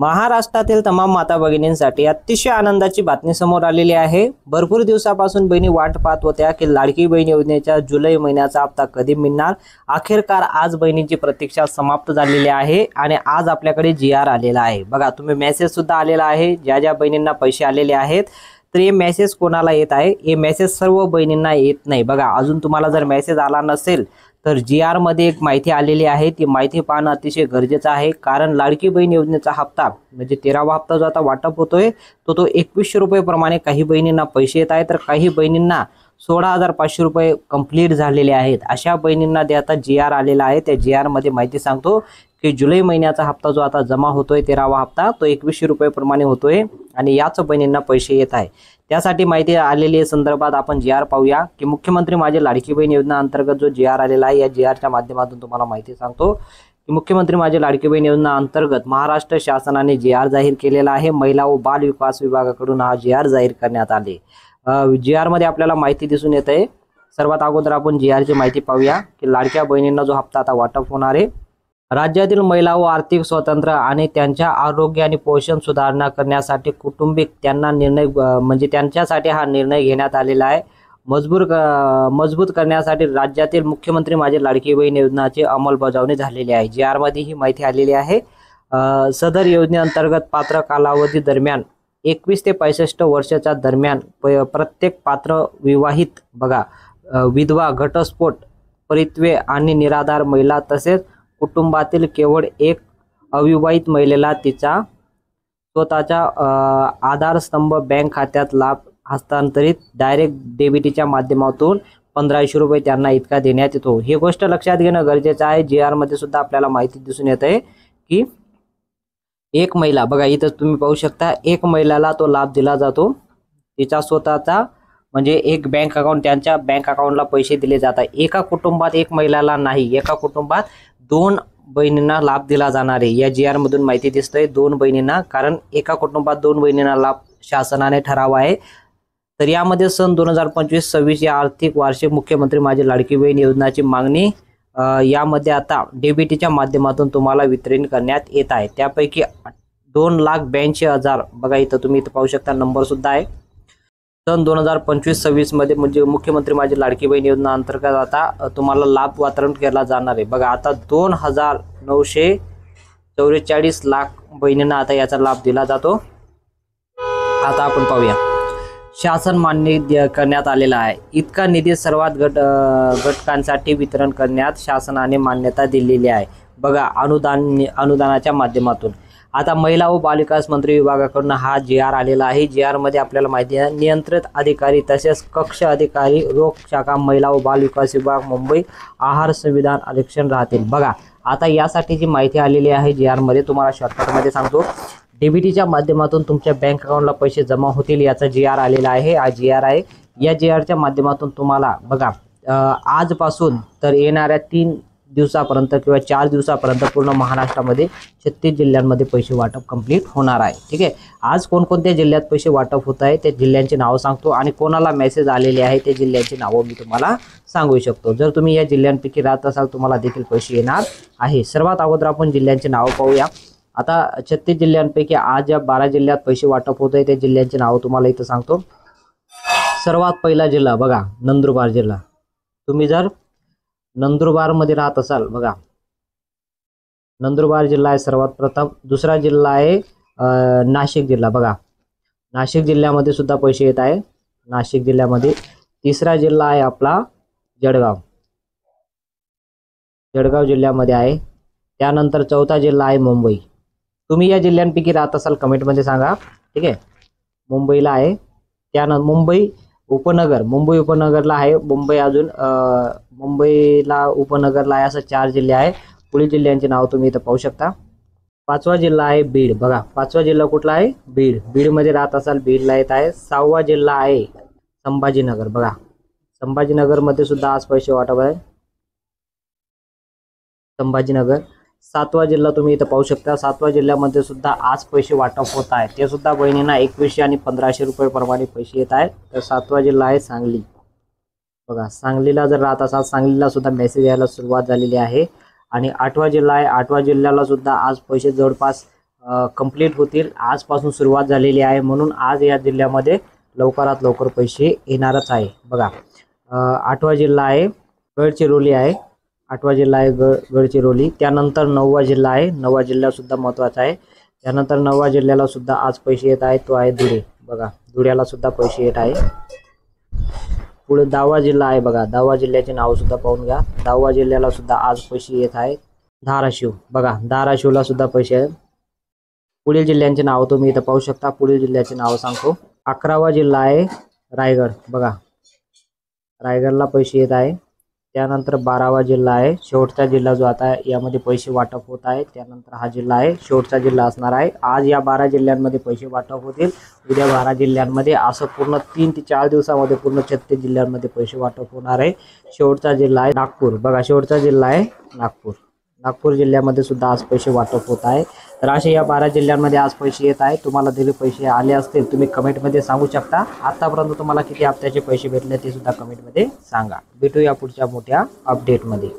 महाराष्ट्रातील तमाम माता भगिनींसाठी अतिशय आनंदाची बातमी समोर आलेली आहे। भरपूर दिवसापासून बहिणी वाट पाहत होत्या की लाडकी बहीण योजनेच्या जुलै महिन्याचा हप्ता कधी मिळणार। अखेरकार आज बहिणींची प्रतीक्षा समाप्त झालेली आहे आणि आज आपल्याकडे जीआर आलेला आहे। बघा, तुम्ही मेसेज सुद्धा आलेला आहे, ज्या ज्या बहिणींना पैसे आलेले आहेत। तर हे मेसेज कोणाला येत आहे? हे मेसेज सर्व बहिणींना येत नाही। बघा, अजून तुम्हाला जर मेसेज आला नसेल तर जीआर मध्ये एक माहिती आलेली आहे, ती माहिती पाहणं अतिशय गरजेचं आहे। कारण लाडकी बहीण योजनेचा हप्ता म्हणजे 13वा हप्ता जो आता वाटप होतोय तो 2100 रुपये प्रमाणे काही बहिणींना पैसे येत आहेत, तर काही बहिणींना 16,500 रुपये कंप्लीट झालेले आहेत। अशा बहिणींना ते आता जीआर आलेला आहे। त्या जीआर मध्ये माहिती सांगतो की जुलै महिन्याचा हप्ता जो आता जमा होतोय 13वा हप्ता तो 2100 रुपये प्रमाणे होतोय आणि याच बहिणींना पैसे येत आहे। त्यासाठी माहिती आलेली संदर्भात आपण जीआर पाहूया की मुख्यमंत्री माझी लाडकी बहीण योजना अंतर्गत जो जीआर आलेला आहे, या जीआरच्या माध्यमातून तुम्हाला माहिती सांगतो की मुख्यमंत्री माझी लाडकी बहीण योजना अंतर्गत महाराष्ट्र शासनाने जीआर जाहीर केलेला आहे। महिला व बाल विकास विभागाकडून हा जीआर जाहीर करण्यात आले। जीआर मध्ये आपल्याला माहिती दिसून येत आहे। सर्वात अगोदर आपण जीआरची माहिती पाहूया की लाडक्या बहिणींना जो हप्ता आता वाटप होणार आहे, राज्यातील महिला व आर्थिक स्वातंत्र्य आणि त्यांच्या आरोग्य आणि पोषण सुधारणा करण्यासाठी कुटुंबिक त्यांना निर्णय म्हणजे त्यांच्यासाठी हा निर्णय घेण्यात आलेला आहे। मजबूत करण्यासाठी राज्यातील मुख्यमंत्री माझी लाडकी बहीण योजनेची अंमलबजावणी झालेली आहे। जीआर मध्ये ही माहिती आलेली आहे। सदर योजनेअंतर्गत पात्र कालावधी दरम्यान 21 ते 65 वर्षाच्या दरम्यान प्रत्येक पात्र विवाहित विधवा, घटस्फोट, परित्वे आणि निराधार महिला तसेच कुटुंबातील केवळ एक अविवाहित महिलेला तिचा स्वतःच्या आधारस्तंभ बँक खात्यात लाभ हस्तांतरित डायरेक्ट डेबिटच्या माध्यमातून 1500 रुपये त्यांना इतका देण्यात येतो। ही गोष्ट लक्षात घेणं गरजेचं आहे। जीआर मध्ये सुद्धा आपल्याला माहिती दिसून येत आहे की एक महिला, बघा इथं तुम्ही पाहू शकता, एक महिलाला तो लाभ दिला जातो। तिचा स्वतःचा म्हणजे एक बँक अकाउंट, त्यांच्या बँक अकाउंटला पैसे दिले जातात। एका कुटुंबात एक महिलाला नाही, एका कुटुंबात 2 बहिणींना लाभ दिला जाणार आहे। या जीआर मधून माहिती दिसतंय 2 बहिणींना, कारण एका कुटुंबात 2 बहिणींना लाभ शासनाने ठराव आहे। तर यामध्ये सन 2025-26 या आर्थिक वार्षिक मुख्यमंत्री माझी लाडकी बहीण योजनाची मागणी यामध्ये आता डीबीटीच्या माध्यमातून तुम्हाला वितरण करण्यात येत आहे। त्यापैकी 2,82,000, बघा इथं तुम्ही इथं पाहू शकता, नंबर सुद्धा आहे। सन 2025-26 मध्ये म्हणजे मुख्यमंत्री माझी लाडकी बहीण योजना अंतर्गत आता तुम्हाला लाभ वितरण केला जाणार आहे। बघा, आता 2,944 लाख बहिणींना आता याचा लाभ दिला जातो। आता आपण पाहूया, शासन मान्य करण्यात आलेला आहे। इतका निधी सर्वात घटकांसाठी वितरण करण्यात शासनाने मान्यता दिलेली आहे। बघा, अनुदानाच्या माध्यमातून आता महिला व बालविकास मंत्री विभागाकडून हा जीआर आलेला आहे। जीआर मध्ये आपल्याला माहिती आहे, नियंत्रित अधिकारी तसेच कक्ष अधिकारी, रोख शाखा, महिला व बाल विकास विभाग, मुंबई आहार संविधान आरक्षण राहतील। बघा, आता यासाठी जी माहिती आलेली आहे जीआर मध्ये, तुम्हाला शॉर्टकट मध्ये सांगतो, डीबीटीच्या माध्यमातून तुमच्या बँक अकाउंटला पैसे जमा होतील याचा जीआर आलेला आहे। हा जीआर आहे। या जीआरच्या माध्यमातून तुम्हाला बघा आजपासून तर येणाऱ्या 3 दिवसापर्यंत किंवा 4 दिवसापर्यंत पूर्ण महाराष्ट्रामध्ये 36 जिल्ह्यांमध्ये पैसे वाटप कंप्लीट होणार आहे। ठीक आहे, आज कोणकोणत्या जिल्ह्यात पैसे वाटप होत आहे ते जिल्ह्यांची नावं सांगतो आणि कोणाला मेसेज आलेले आहे ते जिल्ह्यांची नावं मी तुम्हाला सांगू शकतो। जर तुम्ही या जिल्ह्यांपैकी राहत असाल तुम्हाला देखील पैसे येणार आहे। सर्वात अगोदर आपण जिल्ह्यांची नावं पाहूया। आता 36 जिल्ह्यांपैकी आज या 12 जिल्ह्यात पैसे वाटप होत आहे, त्या जिल्ह्यांची नावं तुम्हाला इथं सांगतो। सर्वात पहिला जिल्हा बघा, नंदुरबार जिल्हा। तुम्ही जर नंदुरबार मध्ये राहत असाल, बघा नंदुरबार जिल्हा आहे सर्वात प्रथम। दुसरा जिल्हा आहे नाशिक जिल्हा। बघा, नाशिक जिल्ह्यामध्ये सुद्धा पैसे येत आहे, नाशिक जिल्ह्यामध्ये। तिसरा जिल्हा आहे आपला जळगाव, जळगाव जिल्ह्यामध्ये आहे। त्यानंतर चौथा जिल्हा आहे मुंबई। तुम्ही या जिल्ह्यांपैकी राहत असाल कमेंटमध्ये सांगा। ठीक आहे, मुंबईला आहे। त्यानंतर मुंबई उपनगरला आहे। मुंबईला उपनगरला आहे, असं 4 जिल्हे आहे। पुढील जिल्ह्यांची नाव तुम्ही इथं पाहू शकता। 5वा जिल्हा आहे बीड। बघा, 5वा जिल्हा कुठला आहे? बीड। बीड मध्ये राहत असाल बीडला येत आहे। 6वा जिल्हा आहे संभाजीनगर। बघा, संभाजीनगर मध्ये सुद्धा आज पैसे वाटप आहे, संभाजीनगर। 7वा जिल्हा तुम्ही इथं पाहू शकता, 7व्या जिल्ह्यामध्ये सुद्धा आज पैसे वाटप होत आहे। ते सुद्धा बहिणींना 2100 आणि 1500 रुपये प्रमाणे पैसे येत आहेत। तर 7वा जिल्हा आहे सांगली। बघा, सांगलीला जर राहत असाल सांगलीला सुद्धा मेसेज यायला सुरुवात झालेली आहे। आणि 8वा जिल्हा आहे, 8व्या जिल्ह्याला सुद्धा आज पैसे जवळपास कंप्लीट होतील. आजपासून सुरुवात झालेली आहे, म्हणून आज या जिल्ह्यामध्ये लवकरात लवकर पैसे येणारच आहे. बघा 8वा जिल्हा आहे गडचिरोली आहे. 8वा जिल्हा आहे गडचिरोली. त्यानंतर 9वा जिल्हा आहे. 9वा जिल्हा सुद्धा महत्त्वाचा आहे. त्यानंतर 9वा जिल्ह्याला सुद्धा आज पैसे येत आहेत, तो आहे धुळे. बघा धुळ्याला सुद्धा पैसे येत आहे. पुढे 10वा जिल्हा आहे. बघा 10वा जिल्ह्याचे नाव सुद्धा पाहून घ्या. 10वा जिल्ह्याला सुद्धा आज पैसे येत आहेत. धाराशिव, बघा धाराशिवला सुद्धा पैसे आहेत. पुढील जिल्ह्यांचे नाव तुम्ही इथं पाहू शकता. पुढील जिल्ह्याचे नाव सांगतो. 11वा जिल्हा आहे रायगड. बघा रायगडला पैसे येत आहे. त्यानंतर 12वा जिल्हा आहे, शेवटचा जिल्हा जो आता यामध्ये पैसे वाटप होत आहे. त्यानंतर हा जिल्हा आहे, शेवटचा जिल्हा असणार आहे. आज या 12 जिल्ह्यांमध्ये पैसे वाटप होतील. उद्या 12 जिल्ह्यांमध्ये, असं पूर्ण 3 ते 4 दिवसामध्ये पूर्ण 36 जिल्ह्यांमध्ये पैसे वाटप होणार आहे. शेवटचा जिल्हा आहे नागपूर. बघा शेवटचा जिल्हा आहे नागपूर. नागपूर जिल्ह्यामध्ये सुद्धा आज पैसे वाटप होत आहे. तर असे या 12 जिल्ह्यांमध्ये आज पैसे येत आहेत. तुम्हाला दिले पैसे आले असतील तुम्ही कमेंटमध्ये सांगू शकता. आतापर्यंत तुम्हाला किती हप्त्याचे पैसे भेटले ते सुद्धा कमेंटमध्ये सांगा. भेटूया पुढच्या मोठ्या अपडेटमध्ये.